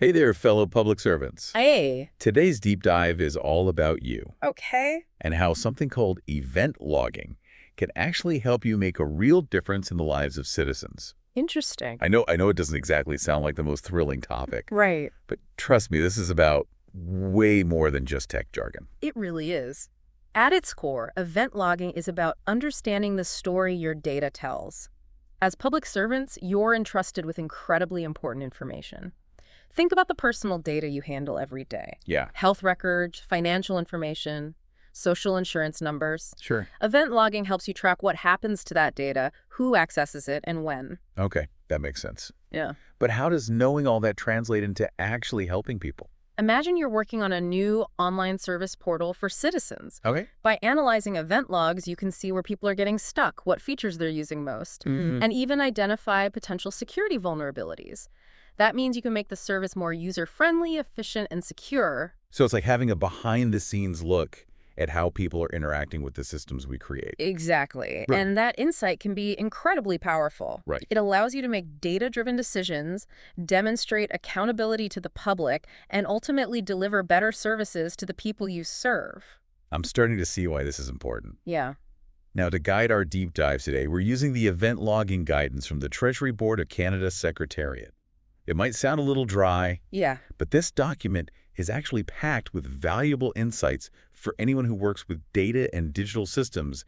Hey there, fellow public servants. Hey. Today's deep dive is all about you Okay. and how something called event logging can actually help you make a real difference in the lives of citizens. Interesting. I know it doesn't exactly sound like the most thrilling topic, Right. but trust me, this is about way more than just tech jargon. It really is. At its core, event logging is about understanding the story your data tells. As public servants, you're entrusted with incredibly important information. Think about the personal data you handle every day. Yeah, Health records, financial information, social insurance numbers. sure. Event logging helps you track what happens to that data, who accesses it, and when. Okay, that makes sense. Yeah. But how does knowing all that translate into actually helping people? Imagine you're working on a new online service portal for citizens. Okay. By analyzing event logs, you can see where people are getting stuck, what features they're using most, and even identify potential security vulnerabilities. That means you can make the service more user-friendly, efficient, and secure. So it's like having a behind-the-scenes look at how people are interacting with the systems we create. Exactly. Right. And that insight can be incredibly powerful. Right. It allows you to make data-driven decisions, demonstrate accountability to the public, and ultimately deliver better services to the people you serve. I'm starting to see why this is important. Yeah. Now, to guide our deep dive today, we're using the event logging guidance from the Treasury Board of Canada Secretariat. It might sound a little dry, Yeah. but this document is actually packed with valuable insights for anyone who works with data and digital systems,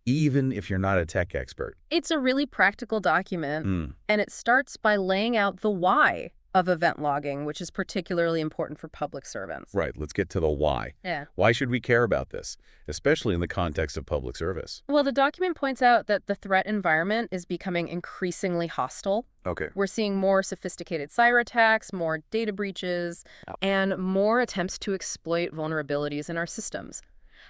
even if you're not a tech expert. It's a really practical document, Mm, and it starts by laying out the why of event logging, which is particularly important for public servants. right, let's get to the why. Yeah. Why should we care about this, especially in the context of public service? Well, the document points out that the threat environment is becoming increasingly hostile. Okay. We're seeing more sophisticated cyber attacks, more data breaches, and more attempts to exploit vulnerabilities in our systems.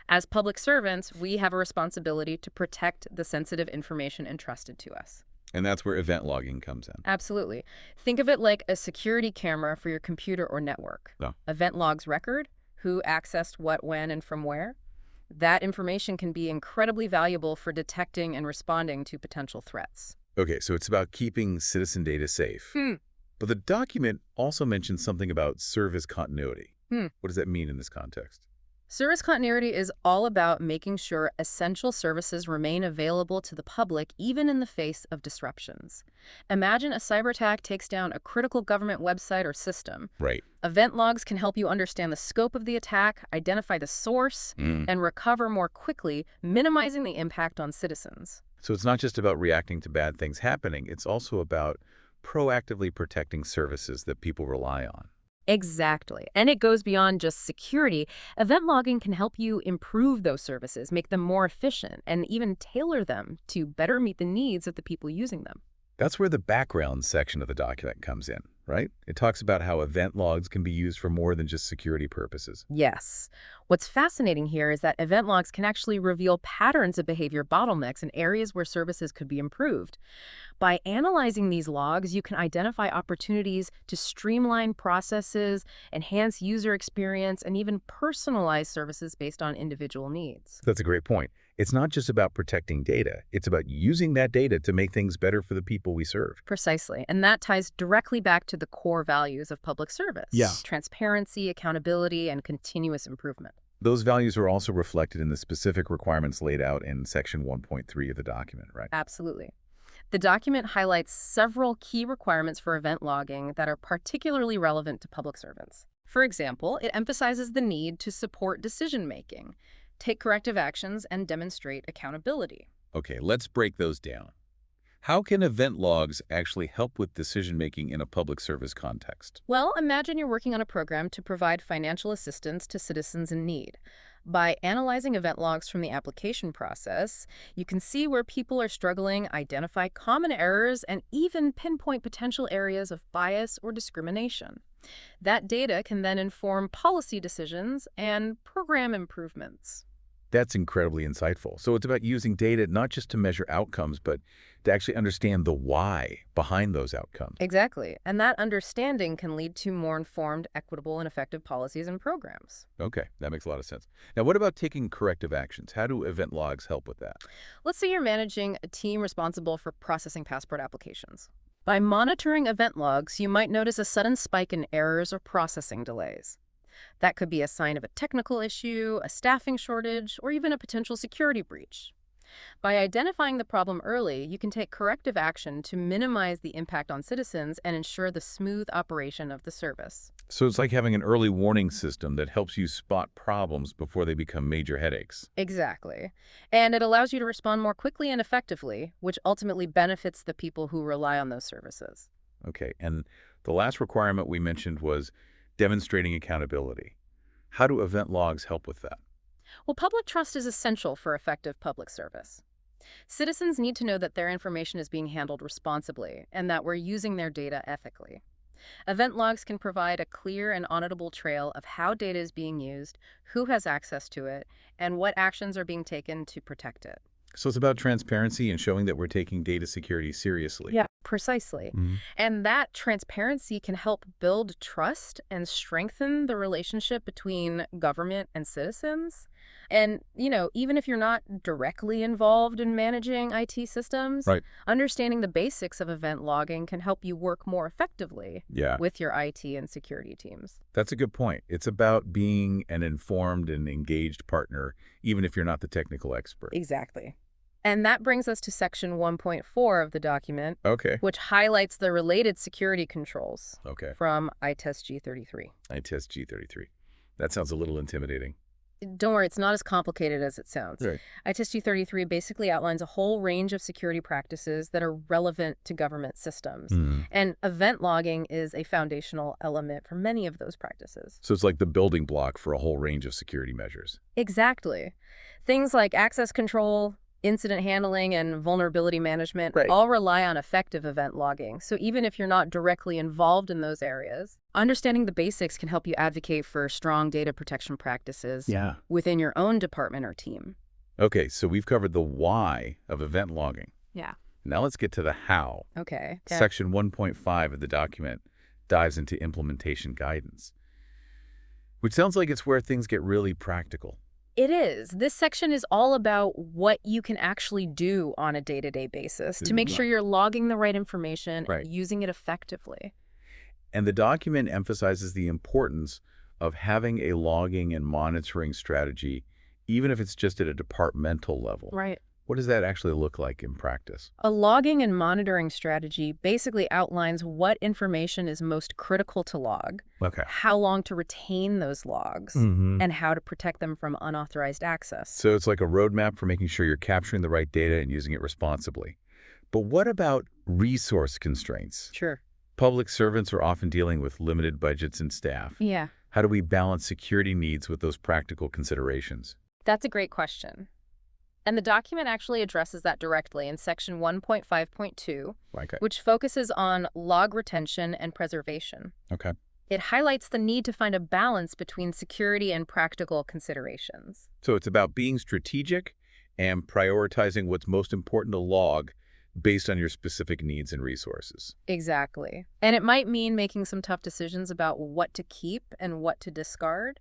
As public servants, we have a responsibility to protect the sensitive information entrusted to us. And that's where event logging comes in. Absolutely. Think of it like a security camera for your computer or network. Oh. Event logs record, who accessed what, when, and from where. That information can be incredibly valuable for detecting and responding to potential threats. Okay, so it's about keeping citizen data safe. But the document also mentions something about service continuity. Hmm. What does that mean in this context? Service continuity is all about making sure essential services remain available to the public even in the face of disruptions. Imagine a cyber attack takes down a critical government website or system. Right. Event logs can help you understand the scope of the attack, identify the source, and recover more quickly, minimizing the impact on citizens. So it's not just about reacting to bad things happening, it's also about proactively protecting services that people rely on. Exactly. And it goes beyond just security. Event logging can help you improve those services, make them more efficient, and even tailor them to better meet the needs of the people using them. That's where the background section of the document comes in, right? It talks about how event logs can be used for more than just security purposes. Yes. What's fascinating here is that event logs can actually reveal patterns of behavior bottlenecks in areas where services could be improved. By analyzing these logs, you can identify opportunities to streamline processes, enhance user experience, and even personalize services based on individual needs. That's a great point. It's not just about protecting data. It's about using that data to make things better for the people we serve. Precisely. And that ties directly back to the core values of public service. Yeah. Transparency, accountability, and continuous improvement. Those values are also reflected in the specific requirements laid out in Section 1.3 of the document, right? Absolutely. The document highlights several key requirements for event logging that are particularly relevant to public servants. For example, it emphasizes the need to support decision-making, take corrective actions, and demonstrate accountability. Okay, let's break those down. How can event logs actually help with decision-making in a public service context? Well, imagine you're working on a program to provide financial assistance to citizens in need. By analyzing event logs from the application process, you can see where people are struggling, identify common errors, and even pinpoint potential areas of bias or discrimination. That data can then inform policy decisions and program improvements. That's incredibly insightful. So it's about using data not just to measure outcomes, but to actually understand the why behind those outcomes. Exactly. And that understanding can lead to more informed, equitable, and effective policies and programs. Okay, that makes a lot of sense. Now, what about taking corrective actions? How do event logs help with that? Let's say you're managing a team responsible for processing passport applications. By monitoring event logs, you might notice a sudden spike in errors or processing delays. That could be a sign of a technical issue, a staffing shortage, or even a potential security breach. By identifying the problem early, you can take corrective action to minimize the impact on citizens and ensure the smooth operation of the service. So it's like having an early warning system that helps you spot problems before they become major headaches. Exactly. And it allows you to respond more quickly and effectively, which ultimately benefits the people who rely on those services. Okay, and the last requirement we mentioned was demonstrating accountability. How do event logs help with that? Well, public trust is essential for effective public service. Citizens need to know that their information is being handled responsibly and that we're using their data ethically. Event logs can provide a clear and auditable trail of how data is being used, who has access to it, and what actions are being taken to protect it. So it's about transparency and showing that we're taking data security seriously. Yeah, precisely. Mhm. And that transparency can help build trust and strengthen the relationship between government and citizens. And, even if you're not directly involved in managing IT systems, Right. understanding the basics of event logging can help you work more effectively Yeah, with your IT and security teams. that's a good point. It's about being an informed and engaged partner, even if you're not the technical expert. Exactly. And that brings us to section 1.4 of the document, Okay. which highlights the related security controls Okay. from ITEST G33. ITEST G33. That sounds a little intimidating. Don't worry, it's not as complicated as it sounds. Right. ITEST G33 basically outlines a whole range of security practices that are relevant to government systems. Mhm. And event logging is a foundational element for many of those practices. So it's like the building block for a whole range of security measures. Exactly. Things like access control, incident handling, and vulnerability management Right. all rely on effective event logging. So even if you're not directly involved in those areas, understanding the basics can help you advocate for strong data protection practices Yeah. within your own department or team. Okay, so we've covered the why of event logging. Yeah. Now let's get to the how. Okay. Section 1.5 of the document dives into implementation guidance, which sounds like it's where things get really practical. It is. This section is all about what you can actually do on a day-to-day basis to make sure you're logging the right information Right. and using it effectively. And the document emphasizes the importance of having a logging and monitoring strategy, even if it's just at a departmental level. Right. What does that actually look like in practice? A logging and monitoring strategy basically outlines what information is most critical to log, Okay. how long to retain those logs, Mm-hmm. and how to protect them from unauthorized access. So it's like a roadmap for making sure you're capturing the right data and using it responsibly. But what about resource constraints? Sure. Public servants are often dealing with limited budgets and staff. Yeah. How do we balance security needs with those practical considerations? That's a great question. And the document actually addresses that directly in section 1.5.2, Okay. which focuses on log retention and preservation. Okay. It highlights the need to find a balance between security and practical considerations. So it's about being strategic and prioritizing what's most important to log based on your specific needs and resources. Exactly. And it might mean making some tough decisions about what to keep and what to discard,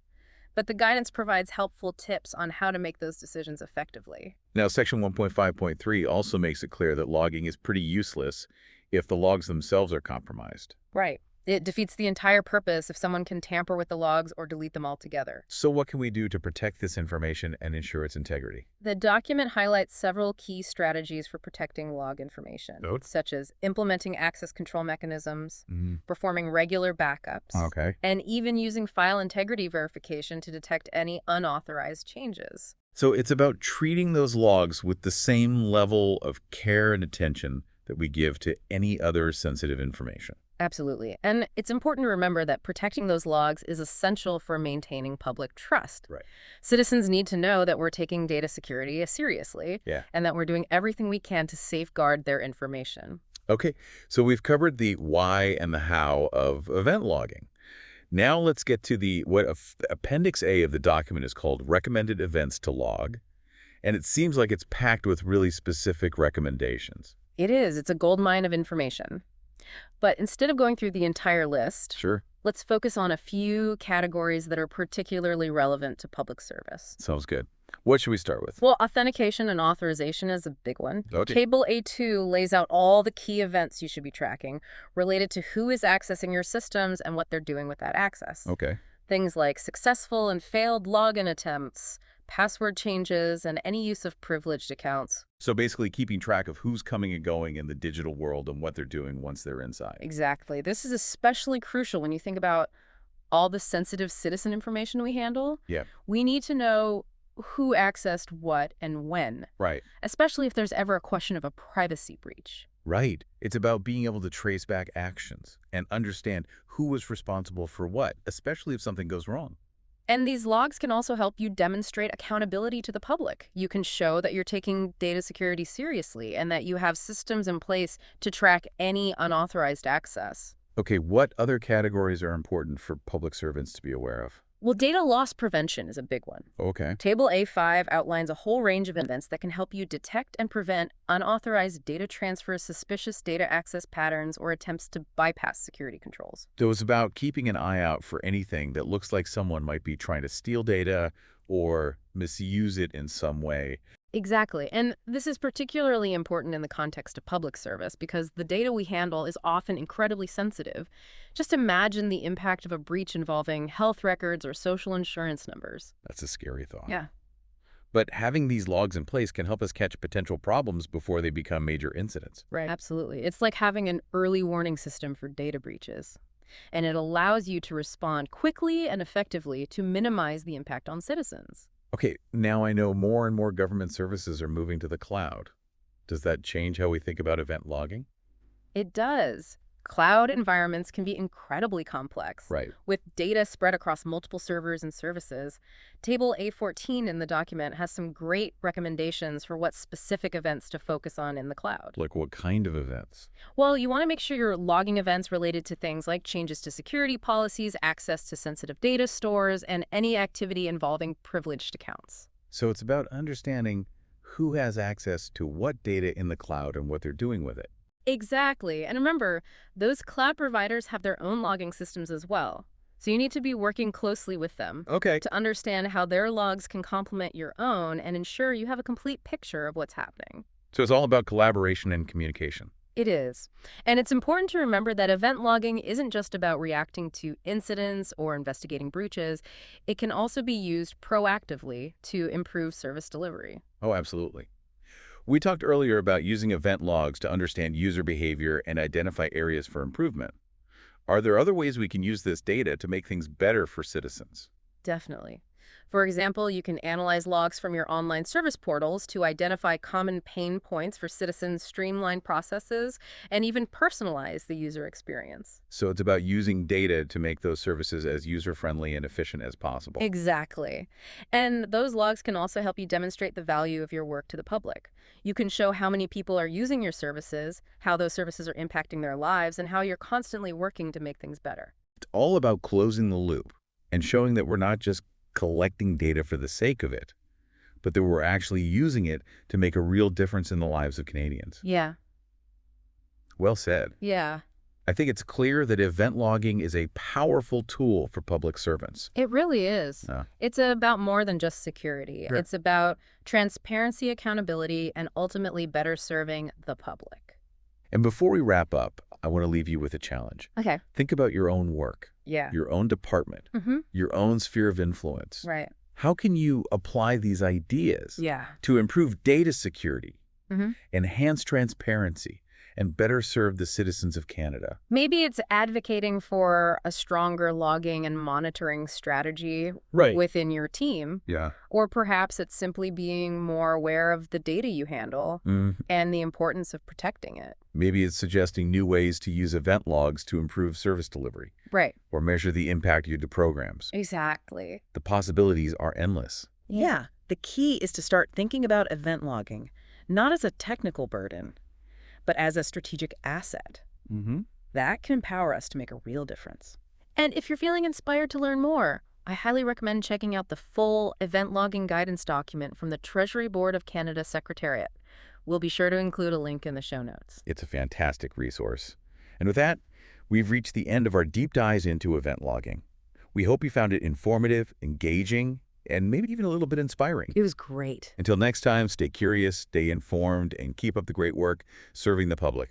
but the guidance provides helpful tips on how to make those decisions effectively. Now, section 1.5.3 also makes it clear that logging is pretty useless if the logs themselves are compromised. Right. It defeats the entire purpose if someone can tamper with the logs or delete them altogether. So what can we do to protect this information and ensure its integrity? The document highlights several key strategies for protecting log information, Notes? such as implementing access control mechanisms, Mm-hmm. performing regular backups, Okay. and even using file integrity verification to detect any unauthorized changes. So it's about treating those logs with the same level of care and attention that we give to any other sensitive information. Absolutely. And it's important to remember that protecting those logs is essential for maintaining public trust. Right. Citizens need to know that we're taking data security seriously Yeah. and that we're doing everything we can to safeguard their information. Okay, so we've covered the why and the how of event logging. Now let's get to Appendix A of the document is called Recommended Events to Log, and it seems like it's packed with really specific recommendations. It is. It's a goldmine of information. But instead of going through the entire list, Sure. let's focus on a few categories that are particularly relevant to public service. Sounds good. What should we start with? Well, authentication and authorization is a big one. Okay. Table A2 lays out all the key events you should be tracking related to who is accessing your systems and what they're doing with that access. Okay. Things like successful and failed login attempts, password changes, and any use of privileged accounts. So basically keeping track of who's coming and going in the digital world and what they're doing once they're inside. Exactly. This is especially crucial when you think about all the sensitive citizen information we handle. Yeah. We need to know who accessed what and when, Right. especially if there's ever a question of a privacy breach. Right. It's about being able to trace back actions and understand who was responsible for what, especially if something goes wrong. And these logs can also help you demonstrate accountability to the public. You can show that you're taking data security seriously and that you have systems in place to track any unauthorized access. Okay, what other categories are important for public servants to be aware of? Well, data loss prevention is a big one. Okay. Table A5 outlines a whole range of events that can help you detect and prevent unauthorized data transfer, suspicious data access patterns, or attempts to bypass security controls. So it's about keeping an eye out for anything that looks like someone might be trying to steal data or misuse it in some way. Exactly. And this is particularly important in the context of public service because the data we handle is often incredibly sensitive. Just imagine the impact of a breach involving health records or social insurance numbers. That's a scary thought. Yeah. But having these logs in place can help us catch potential problems before they become major incidents. Right. Absolutely. It's like having an early warning system for data breaches. And it allows you to respond quickly and effectively to minimize the impact on citizens. Okay, now I know more and more government services are moving to the cloud. Does that change how we think about event logging? It does. Cloud environments can be incredibly complex. Right. With data spread across multiple servers and services, Table A14 in the document has some great recommendations for what specific events to focus on in the cloud. Like what kind of events? Well, you want to make sure you're logging events related to things like changes to security policies, access to sensitive data stores, and any activity involving privileged accounts. So it's about understanding who has access to what data in the cloud and what they're doing with it. Exactly. And remember, those cloud providers have their own logging systems as well. So you need to be working closely with them Okay. to understand how their logs can complement your own and ensure you have a complete picture of what's happening. So it's all about collaboration and communication. It is. And it's important to remember that event logging isn't just about reacting to incidents or investigating breaches. It can also be used proactively to improve service delivery. Oh, absolutely. We talked earlier about using event logs to understand user behavior and identify areas for improvement. Are there other ways we can use this data to make things better for citizens? Definitely. For example, you can analyze logs from your online service portals to identify common pain points for citizens, streamline processes, and even personalize the user experience. So it's about using data to make those services as user-friendly and efficient as possible. Exactly. And those logs can also help you demonstrate the value of your work to the public. You can show how many people are using your services, how those services are impacting their lives, and how you're constantly working to make things better. It's all about closing the loop and showing that we're not just collecting data for the sake of it, but that we're actually using it to make a real difference in the lives of Canadians. Yeah. Well said. Yeah. I think it's clear that event logging is a powerful tool for public servants. It really is. Uh. It's about more than just security. Sure. It's about transparency, accountability, and ultimately better serving the public. And before we wrap up, I want to leave you with a challenge. Okay. Think about your own work, Yeah. your own department, your own sphere of influence. Right. How can you apply these ideas Yeah. to improve data security, Mhm. enhance transparency, and better serve the citizens of Canada? Maybe it's advocating for a stronger logging and monitoring strategy Right. within your team. Yeah. Or perhaps it's simply being more aware of the data you handle and the importance of protecting it. Maybe it's suggesting new ways to use event logs to improve service delivery Right. or measure the impact of your programs. Exactly. The possibilities are endless. Yeah, the key is to start thinking about event logging, not as a technical burden, but as a strategic asset. That can empower us to make a real difference. And if you're feeling inspired to learn more, I highly recommend checking out the full event logging guidance document from the Treasury Board of Canada Secretariat. We'll be sure to include a link in the show notes. It's a fantastic resource. And with that, we've reached the end of our deep dives into event logging. We hope you found it informative, engaging, and maybe even a little bit inspiring. It was great. Until next time, stay curious, stay informed, and keep up the great work serving the public.